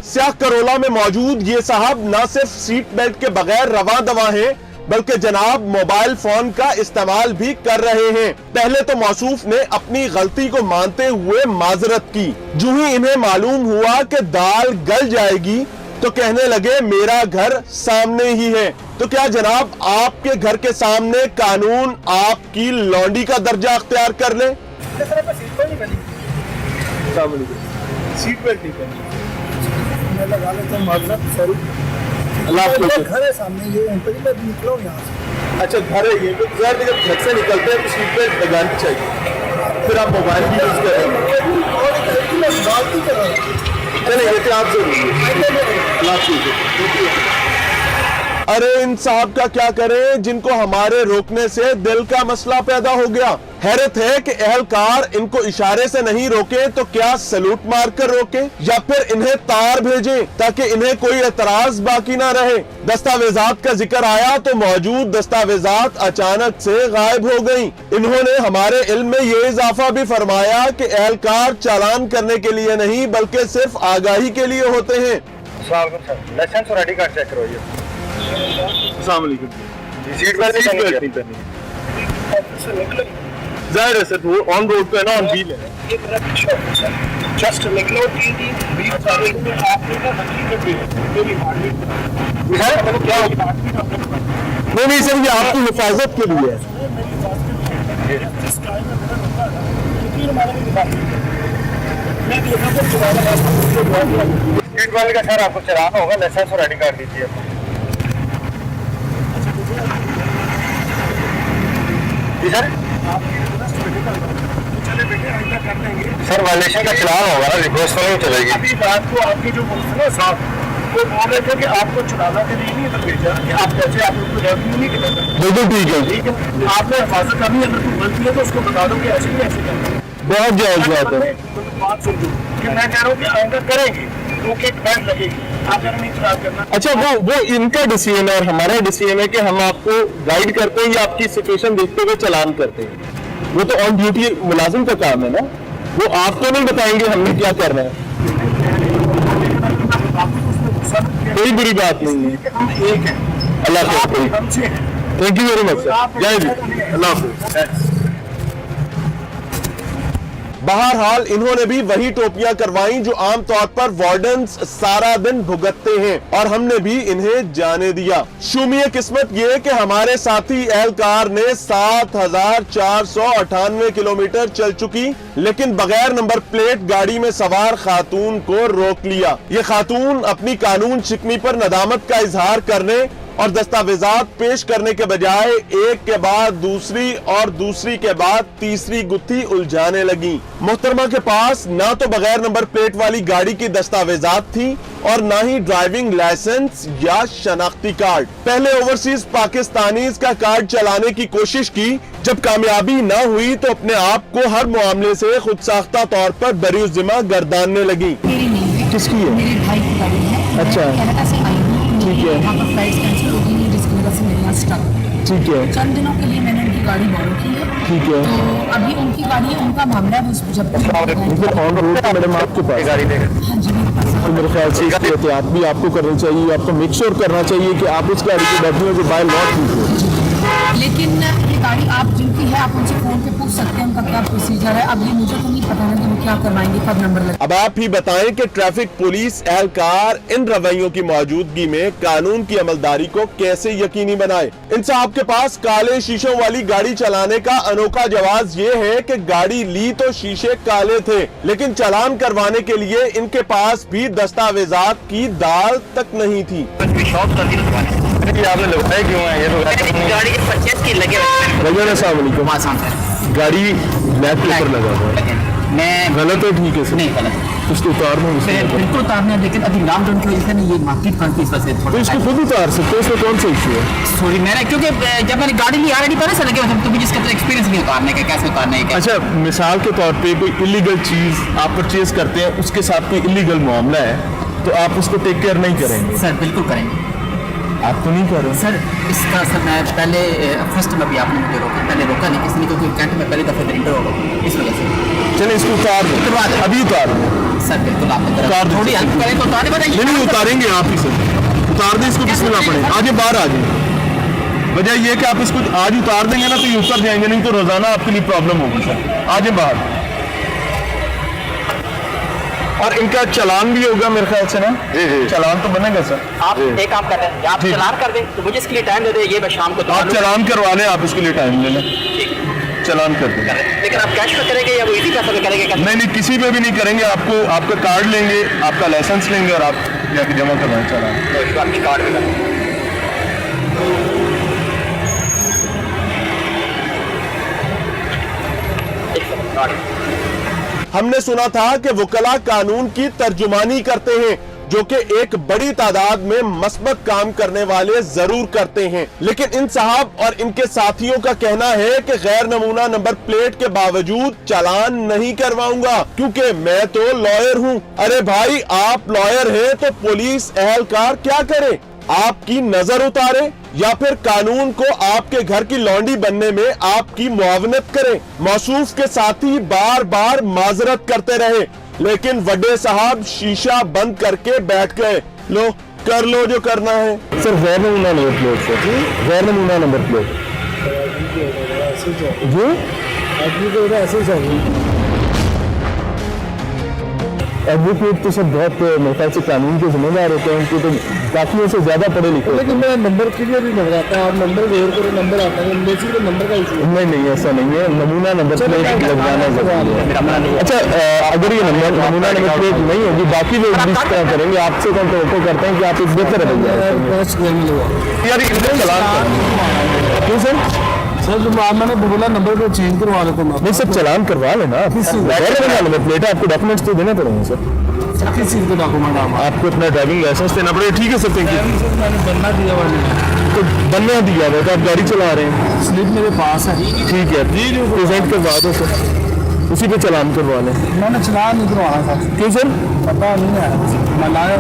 स्याह करोला में मौजूद ये साहब न सिर्फ सीट बेल्ट के बगैर रवा दवा हैं, बल्कि जनाब मोबाइल फोन का इस्तेमाल भी कर रहे हैं। पहले तो मौसूफ ने अपनी गलती को मानते हुए माजरत की। जो ही इन्हें मालूम हुआ कि दाल गल जाएगी तो कहने लगे मेरा घर सामने ही है। तो क्या जनाब आपके घर के सामने कानून आपकी लौंडी का दर्जा अख्तियार कर ले? सीट बेल्ट नहीं पहनी, मैं लगा लेता हूँ माजरत, सॉरी। घर है सामने, ये मैं निकला हूँ यहाँ से। अच्छा घर है ये, तो घर जब घर से निकलते हैं तो सीट बेल्ट लगानी चाहिए, फिर आप मोबाइल भी यूज कर रहे हैं। चलिए एहतियात जरूरी है। अरे इन साहब का क्या करें जिनको हमारे रोकने से दिल का मसला पैदा हो गया। हैरत है कि एहलकार इनको इशारे से नहीं रोके तो क्या सलूट मारकर रोके या फिर इन्हें तार भेजें ताकि इन्हें कोई एतराज बाकी ना रहे। दस्तावेजात का जिक्र आया तो मौजूद दस्तावेजात अचानक से गायब हो गयी। इन्होंने हमारे इल्म में ये इजाफा भी फरमाया कि एहलकार चालान करने के लिए नहीं बल्कि सिर्फ आगाही के लिए होते हैं। लाइसेंस और आईडी कार्ड चेक करो। सीट बेल्ट नहीं पहनी, जाहिर है सर, वो ऑन रोड पे है ना, ऑन व्हील है। जस्ट निकलो नहीं सर, ये आपकी हिफाजत के लिए है। सीट बेल्ट का सर आपको चलाना होगा, लाइसेंस और आईडी कार्ड दीजिए। जी सर, सर वायलेशन का चलान होगा ना, रिक्वेस्ट तो नहीं चलेगी। अभी रात को आपकी जो ना साहब वो बोल रहे थे कि आपको चुनाव के लिए नहीं भेजा कि आप कैसे आप उसको रेवेन्यू नहीं करते। बिल्कुल ठीक है, ठीक है, आपने हिफाजत करनी, अगर कोई गलती है तो उसको बता दो कि ऐसे नहीं ऐसे करना। बहुत जायज बात है। बात सुन लो कि मैं कह रहा हूँ कि आइंदा करेंगे तो एक बैंड लगेगी, आप अगर नहीं खराब करना। अच्छा वो इनका डिसीजन है और हमारा डिसीजन है कि हम आपको गाइड करते हैं या आपकी सिचुएशन देखते हुए चालान करते हैं। वो तो ऑन ड्यूटी मुलाजिम का काम है ना, वो आपको नहीं बताएंगे हमने क्या करना है। कोई बुरी बात नहीं है, हम एक है। अल्लाह हाफ़िज़, thank you very much sir, जय हिंद, अल्लाह हाफ़िज़। बहरहाल इन्होंने भी वही टोपियां करवाई जो आमतौर पर वार्डन्स सारा दिन भुगतते हैं और हमने भी इन्हें जाने दिया। शुमिय किस्मत ये कि हमारे साथी एहलकार ने 7,498 किलोमीटर चल चुकी लेकिन बगैर नंबर प्लेट गाड़ी में सवार खातून को रोक लिया। ये खातून अपनी कानून शिकनी पर नदामत का इजहार करने और दस्तावेजात पेश करने के बजाय एक के बाद दूसरी और दूसरी के बाद तीसरी गुत्थी उलझाने लगी। मोहतरमा के पास ना तो बगैर नंबर प्लेट वाली गाड़ी की दस्तावेजात थी और ना ही ड्राइविंग लाइसेंस या शनाख्ती कार्ड। पहले ओवरसीज पाकिस्तानीज का कार्ड चलाने की कोशिश की, जब कामयाबी ना हुई तो अपने आप को हर मामले से खुद साख्ता तौर पर बरीउज़्ज़िम्मा गर्दानने लगी। किसकी है? मेरे भाई की गाड़ी है। अच्छा, कनाडा से आई हूँ, ठीक है। वहाँ पर फ्लाइट कैंसिल हो गई है जिसकी वजह से मेरे यहाँ स्टक। ठीक है, चंद दिनों के लिए मैंने उनकी गाड़ी बोरो की है। ठीक है। तो अभी उनकी गाड़ी है, उनका मामला है, जब ऑन रोड पे मैडम आपके पास गाड़ी लेकर हाँ जी मेरे पास तो मेरे ख्याल से इसकी एहतियात भी आपको करनी चाहिए। आपको मेक श्योर करना चाहिए कि आप उस गाड़ी की बैठने जो बाय लॉ ठीक हो। लेकिन ये गाड़ी आप जिनकी है आप उनसे फोन पे पूछ सकते हैं उनका क्या प्रोसीजर है। अब ये मुझे तो नहीं पता है कि वो क्या करवाएंगे, कब नंबर लगे। अब आप ही बताएं कि ट्रैफिक पुलिस एहलकार इन रवैयों की मौजूदगी में कानून की अमलदारी को कैसे यकीनी बनाए। इन साहब के पास काले शीशों वाली गाड़ी चलाने का अनोखा जवाब ये है कि गाड़ी ली तो शीशे काले थे लेकिन चालान करवाने के लिए इनके पास भी दस्तावेजात की दाल तक नहीं थी। आपने लगवाया क्यों है? ये तो गाड़ी के परचेस की लगे गाड़ी ब्लैक पेपर लगा हुआ है, मैं गलत है? ठीक है सर, नहीं गलत उसको उतारना बिल्कुल उतारना है, लेकिन अभी लॉकडाउन की वजह से ये मार्केट बंद थी, इस वजह से तो इसको खुद उतार सकते हैं, इसमें कौन सा इशू है? सॉरी मैंने क्योंकि जब मैंने गाड़ी ली ऑलरेडी पता चल गया मतलब तो मुझे इसका तो एक्सपीरियंस नहीं उतारने का, कैसे उतारने का। अच्छा, मिसाल के तौर पे कोई इलीगल चीज आप परचेज करते हैं, उसके साथ कोई इलीगल मामला है तो आप उसको टेक केयर नहीं करेंगे? सर बिल्कुल करेंगे। आप तो नहीं कर रहे सर इसका सर मैं पहले फर्स्ट में भी आपने मुझे रोका, पहले रोका नहीं किसी ने, क्योंकि कैंट में पहली दफा इंटर होगा इस वजह से। चलिए इसको उतार दो, अभी उतार दो। सर बिल्कुल आपको उतार तरफ दो थोड़ी सर। हेल्प करें तो उतारने बताइए। नहीं उतारेंगे आप ही सर, उतार दें इसको, बिस्मिल्लाह पड़े, आगे बाहर आ जाए। वजह ये कि आप इसको आज उतार देंगे ना तो ये ऊपर जाएंगे, नहीं तो रोजाना आपके लिए प्रॉब्लम होगी सर। आ जाए बाहर। और इनका चालान भी होगा मेरे ख्याल से ना? जी जी चालान तो बनेगा सर। आप एक काम कर रहे हैं, आप ठीक। चालान कर दें तो मुझे इसके लिए टाइम दे दें, ये मैं शाम को आप चालान करवा लें, आप इसके लिए टाइम ले लें, चालान कर दें। लेकिन आप कैश में करेंगे या वो इसी पैसे में करेंगे? नहीं नहीं, किसी पे भी नहीं करेंगे, आपको आपका कार्ड लेंगे, आपका लाइसेंस लेंगे और आप जाके जमा करवाएं चालान। तो आपकी कार्ड में करें। हमने सुना था कि वकला कानून की तर्जुमानी करते हैं, जो कि एक बड़ी तादाद में मस्बत काम करने वाले जरूर करते हैं, लेकिन इन साहब और इनके साथियों का कहना है कि गैर नमूना नंबर प्लेट के बावजूद चालान नहीं करवाऊंगा क्योंकि मैं तो लॉयर हूं। अरे भाई, आप लॉयर हैं तो पुलिस एहलकार क्या करे? आपकी नजर उतारे या फिर कानून को आपके घर की लौंडी बनने में आपकी मुआवनत करे? मौसूफ के साथी बार बार माजरत करते रहे, लेकिन वड्डे साहब शीशा बंद करके बैठ गए। लो कर लो जो करना है। सर गैर नमूना नंबर प्लेट सर, गैर नमूना नंबर प्लेट जी ऐसे चाहिए। एडवोकेट तो सब बहुत मेरे ख्याल से कानून के जिम्मेदार होते हैं, उनको तो बाकियों से ज्यादा पढ़े लिखे। लेकिन मेरा नंबर क्लियर ही लग जाता है, आप नंबर वेयर करो, नंबर आता है, बेसिकली नंबर का इशू। नहीं नहीं, ऐसा नहीं है, नमूना नंबर प्लेट लगवाना जरूरी है। अच्छा, अगर ये नमूना नंबर प्लेट नहीं होगी, बाकी लोग भी इस तरह करेंगे, आपसे तो करते हैं कि आप एक बेहतर क्यों सर? सर जो मैंने बोला नंबर को चेंज करवा लेता हूँ। नहीं सर, चालान करवा लेना, नंबर प्लेट है, आपको डॉक्यूमेंट्स तो देने पड़ेंगे सर। किस चीज़ के डॉक्यूमेंट? आपको अपना ड्राइविंग लाइसेंस देना पड़ेगा। ठीक है सर, थैंक यू। मैंने बनना दिया हुआ तो बनना दिया हुआ तो आप गाड़ी चला रहे हैं, स्लिप मेरे पास है। ठीक है, प्रेजेंट करवा दो सर, उसी पे चालान करवा लें। मैंने चालान नहीं करवाना था। क्यों सर? पता नहीं है, मैं लाया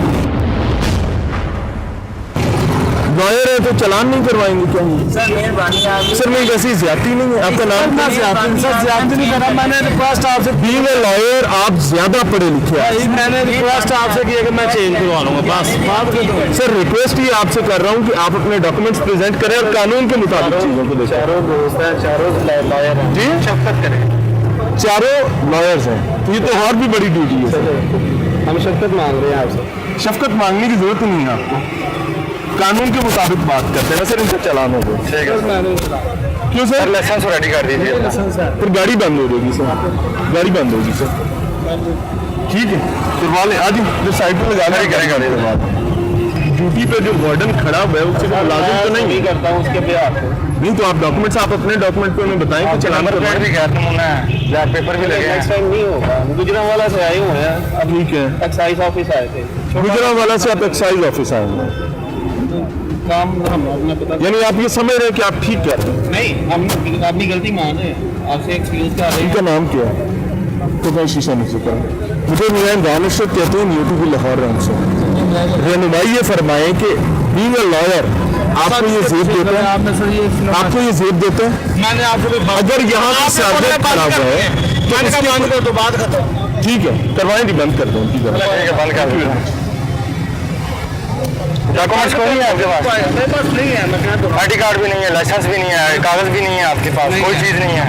लॉयर है तो चालान नहीं करवाएंगे क्या? सर मेहरबानी आप सर नहीं, वैसी ज्यादती नहीं है। आपका नाम क्या? ज्यादा नहीं करा, मैंने रिक्वेस्ट आपसे, बीइंग ए लॉयर आप ज्यादा पढ़े लिखे हैं। मैंने रिक्वेस्ट आपसे किया कि मैं चेंज करवा लूंगा, बस बात कर। सर रिक्वेस्ट ही आपसे कर रहा हूँ कि आप अपने डॉक्यूमेंट्स प्रेजेंट करें और कानून के मुताबिक चीजों को देखें। चारों दोस्त हैं, चारों लॉयर हैं जी, शफकत करें। चारों लॉयर्स हैं तो ये तो और भी बड़ी ड्यूटी है सर। हम शफकत मांग रहे हैं आपसे। शफकत मांगने की जरूरत नहीं है आपको, कानून के मुताबिक बात करते हैं। सर इनका चालान हो गया। ठीक है, क्यों सर? लाइसेंस रेडी कर दीजिए। फिर गाड़ी बंद हो जाएगी सर, गाड़ी बंद होगी सर। ठीक है, करवा लें। आज जो साइड पे लगा करेगा ड्यूटी पे जो वार्डन खड़ा हुआ है उससे कोई मुलाजिम तो नहीं करता हूँ उसके पे आपको। नहीं तो आप डॉक्यूमेंट्स, आप अपने डॉक्यूमेंट पे हमें बताएं कि चालान नंबर प्लेट भी गैर नमूना है, ब्लैक पेपर भी लगे हैं। नेक्स्ट टाइम नहीं होगा। गुजरांवाला से आए हुए हैं, अब ठीक है, एक्साइज ऑफिस आए थे। गुजरांवाला से आप एक्साइज ऑफिस आए हैं, काम हमने पता यानी आप ये समझ रहे हैं कि आप ठीक कर रहे हैं। नहीं, हम अपनी गलती मान रहे हैं, आपसे एक्सक्यूज कर रहे हैं। इनका नाम क्या है? तो मैं शीशा नहीं चुका। मुझे मियां दानिशत कहते हैं, यूट्यूब लाहौर रंग से रहनुमाई ये फरमाएं कि बीइंग अ लॉयर आपको ये जेब देते हैं, आपको ये जेब देते हैं। मैंने आपको अगर यहाँ से सार्वजनिक खड़ा हुआ है तो बात खत्म। ठीक है, करवाएं जी, बंद कर दो उनकी बंद कर दो। डॉक्यूमेंट्स कोई नहीं है आपके पास? मेरे पास नहीं है, मैं कहता हूं। आईडी कार्ड भी नहीं है, लाइसेंस भी नहीं है, कागज भी नहीं है आपके पास, कोई चीज नहीं है।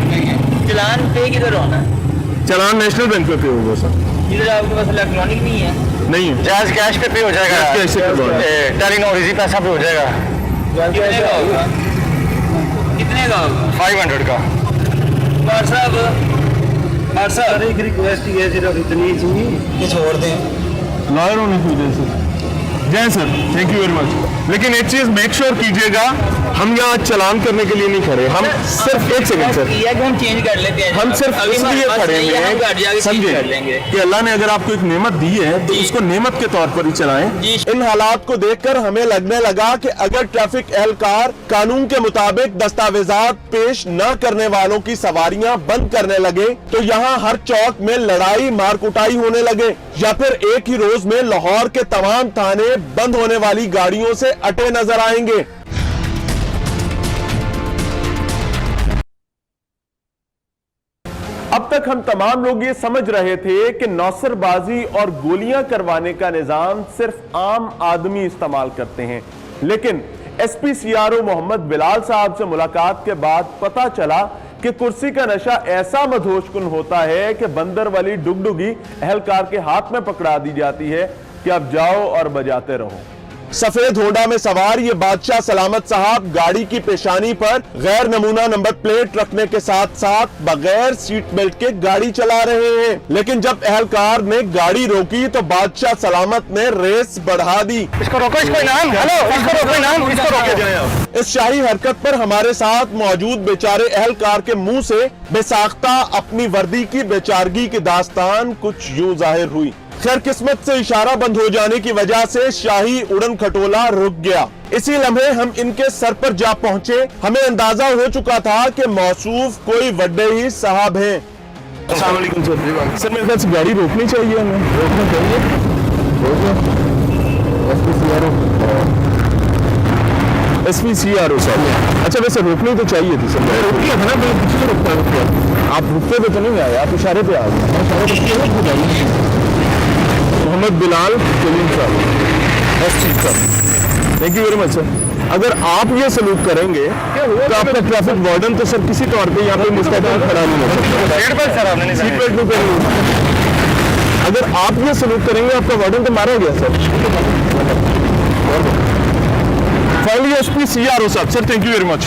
चालान पे किधर होना है? चालान नेशनल बैंक पे होगा सर। इधर आपके पास इलेक्ट्रॉनिक नहीं है? नहीं है, जैज कैश पे हो जाएगा, कैसे करवाएं? टेलीनॉर इजी पैसा पे हो जाएगा। कितने का होगा? कितने का होगा? 500 का। बार साहब एक रिक्वेस्ट ये सिर्फ इतनी सी कि छोड़ दें। लॉयर होने की वजह से जय sir, thank you very much. लेकिन एक चीज मेक श्योर कीजिएगा, हम यहाँ चालान करने के लिए नहीं खड़े, हम सिर्फ एक सेकंड सर, किया कि हम चेंज कर लेते हैं। हम सिर्फ इसलिए खड़े हैं, समझे कि अल्लाह ने अगर आपको एक नेमत दी है तो उसको नेमत के तौर पर ही चलाएं। इन हालात को देखकर हमें लगने लगा कि अगर ट्रैफिक एहलकार कानून के मुताबिक दस्तावेजात पेश न करने वालों की सवारियां बंद करने लगे तो यहाँ हर चौक में लड़ाई मार कुटाई होने लगे, या फिर एक ही रोज में लाहौर के तमाम थाने बंद होने वाली गाड़ियों से अटे नजर आएंगे। अब तक तक हम तमाम लोग ये समझ रहे थे कि नौसरबाजी और गोलियां करवाने का निजाम सिर्फ आम आदमी इस्तेमाल करते हैं, लेकिन एसपी सीआरओ मोहम्मद बिलाल साहब से मुलाकात के बाद पता चला कि कुर्सी का नशा ऐसा मधोशकुन होता है कि बंदर वाली डुगडुगी अहलकार के हाथ में पकड़ा दी जाती है कि अब जाओ और बजाते रहो। सफेद होंडा में सवार ये बादशाह सलामत साहब गाड़ी की पेशानी पर गैर नमूना नंबर प्लेट रखने के साथ साथ बगैर सीट बेल्ट के गाड़ी चला रहे हैं, लेकिन जब अहलकार ने गाड़ी रोकी तो बादशाह सलामत ने रेस बढ़ा दी। इसको रोको, इसको इनाम, हेलो, इसको रोको, इनाम, इसको रोके जाए आप। इस शाही हरकत पर हमारे साथ मौजूद बेचारे अहलकार के मुंह से बेसाख्ता अपनी वर्दी की बेचारगी की दास्तान कुछ यूं जाहिर हुई। खैर किस्मत से इशारा बंद हो जाने की वजह से शाही उड़न खटोला रुक गया। इसी लम्हे हम इनके सर पर जा पहुंचे। हमें अंदाजा हो चुका था कि मौसूफ कोई वड्डे ही साहब हैं। अस्सलाम वालेकुम सर, मेरे ख्याल से गाड़ी रोकनी चाहिए, हमें रोकना चाहिए। एसपी सीआरओ साहब, अच्छा वैसे रोकनी तो चाहिए थी सर। रोकिए था ना, मैं पीछे रुकता हूँ। आप रुकते हुए तो नहीं आए, आप इशारे पे आ गए। मोहम्मद बिलाल कलीम साहब, एसपी साहब, thank you very much sir. अगर आप ये सलूक करेंगे तो आपका ट्रैफिक वार्डन तो सर किसी तौर पे यहाँ पे मुस्तैद खड़ा नहीं हो सकता। सीट बेल्ट भी पहनी। अगर आप ये सलूक करेंगे आपका वार्डन तो मारा गया सर। फाइनली एसपी सीआरओ साहब, sir thank you very much,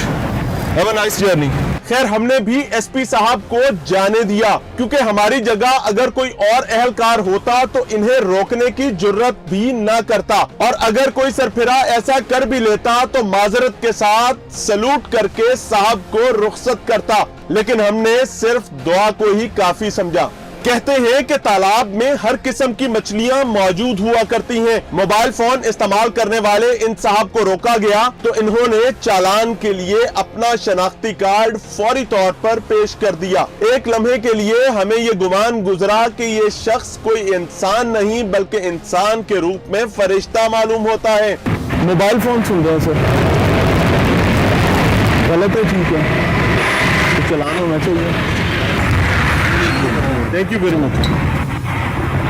have a nice journey. खैर हमने भी एसपी साहब को जाने दिया, क्योंकि हमारी जगह अगर कोई और अहलकार होता तो इन्हें रोकने की जुर्रत भी ना करता, और अगर कोई सरफिरा ऐसा कर भी लेता तो माजरत के साथ सलूट करके साहब को रुखसत करता, लेकिन हमने सिर्फ दुआ को ही काफी समझा। कहते हैं कि तालाब में हर किस्म की मछलियां मौजूद हुआ करती हैं। मोबाइल फोन इस्तेमाल करने वाले इन साहब को रोका गया तो इन्होंने चालान के लिए अपना शनाख्ती कार्ड फौरी तौर पर पेश कर दिया। एक लम्हे के लिए हमें ये गुमान गुजरा कि ये शख्स कोई इंसान नहीं बल्कि इंसान के रूप में फरिश्ता मालूम होता है। मोबाइल फोन सुन रहे हैं सर, गलत है, ठीक है, तो चालान होना चाहिए। थैंक यू वेरी मच,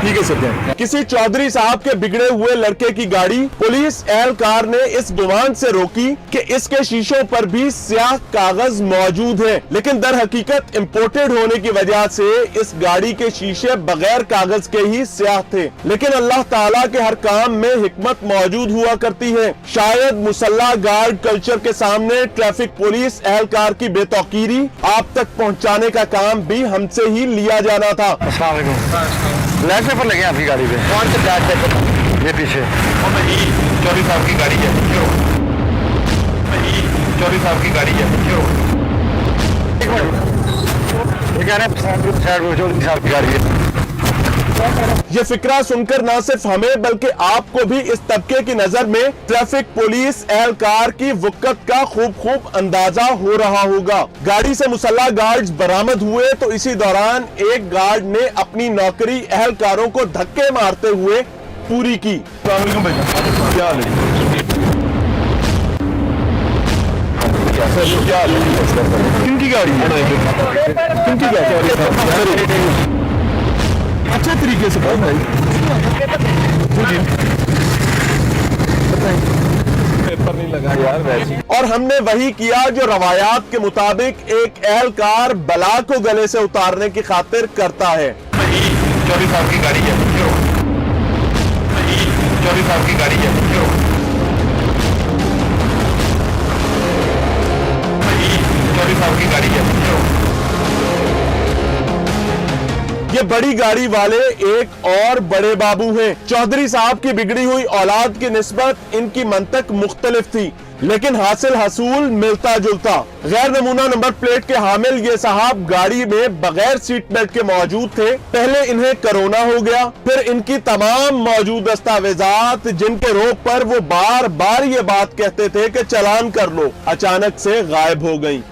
ठीक है सर। किसी चौधरी साहब के बिगड़े हुए लड़के की गाड़ी पुलिस एहलकार ने इस गुमान से रोकी कि इसके शीशों पर भी स्याह कागज मौजूद है, लेकिन दर हकीकत इंपोर्टेड होने की वजह से इस गाड़ी के शीशे बगैर कागज के ही स्याह थे। लेकिन अल्लाह ताला के हर काम में हिकमत मौजूद हुआ करती है। शायद मुसल्ला गार्ड कल्चर के सामने ट्रैफिक पुलिस एहलकार की बेतौकीरी आप तक पहुँचाने का काम भी हमसे ही लिया जाना था। अस्सलाम वालेकुम। ब्लैक पेपर लगे आपकी गाड़ी पे? कौन से ब्लैक पेपर? ये पीछे चौधरी साहब की गाड़ी है, क्यों? चौधरी साहब की गाड़ी है, क्यों? एक मिनट, ये कह रहे हैं चौधरी साहब की गाड़ी है। ये फिक्रा सुनकर न सिर्फ हमें बल्कि आपको भी इस तबके की नजर में ट्रैफिक पुलिस एहलकार की वुक्कत का खूब अंदाजा हो रहा होगा। गाड़ी से मुसल्ला गार्ड्स बरामद हुए तो इसी दौरान एक गार्ड ने अपनी नौकरी एहलकारों को धक्के मारते हुए पूरी की। क्या किनकी गाड़ी है? किनकी गाड़ी? अच्छे तरीके से पेपर नहीं लगा यार वैसे। और हमने वही किया जो रवायात के मुताबिक एक एहलकार बला को गले से उतारने की खातिर करता है। चौधरी साहब की गाड़ी है, क्यों? चौधरी साहब की गाड़ी है, क्यों? चौधरी साहब की गाड़ी है, क्यों? ये बड़ी गाड़ी वाले एक और बड़े बाबू हैं। चौधरी साहब की बिगड़ी हुई औलाद की निस्बत इनकी मंतक मुख्तलिफ थी, लेकिन हासिल हसूल मिलता जुलता। गैर नमूना नंबर प्लेट के हामिल ये साहब गाड़ी में बगैर सीट बेल्ट के मौजूद थे। पहले इन्हें कोरोना हो गया, फिर इनकी तमाम मौजूद दस्तावेजात जिनके रोक पर वो बार बार ये बात कहते थे कि चालान कर लो, अचानक से गायब हो गई।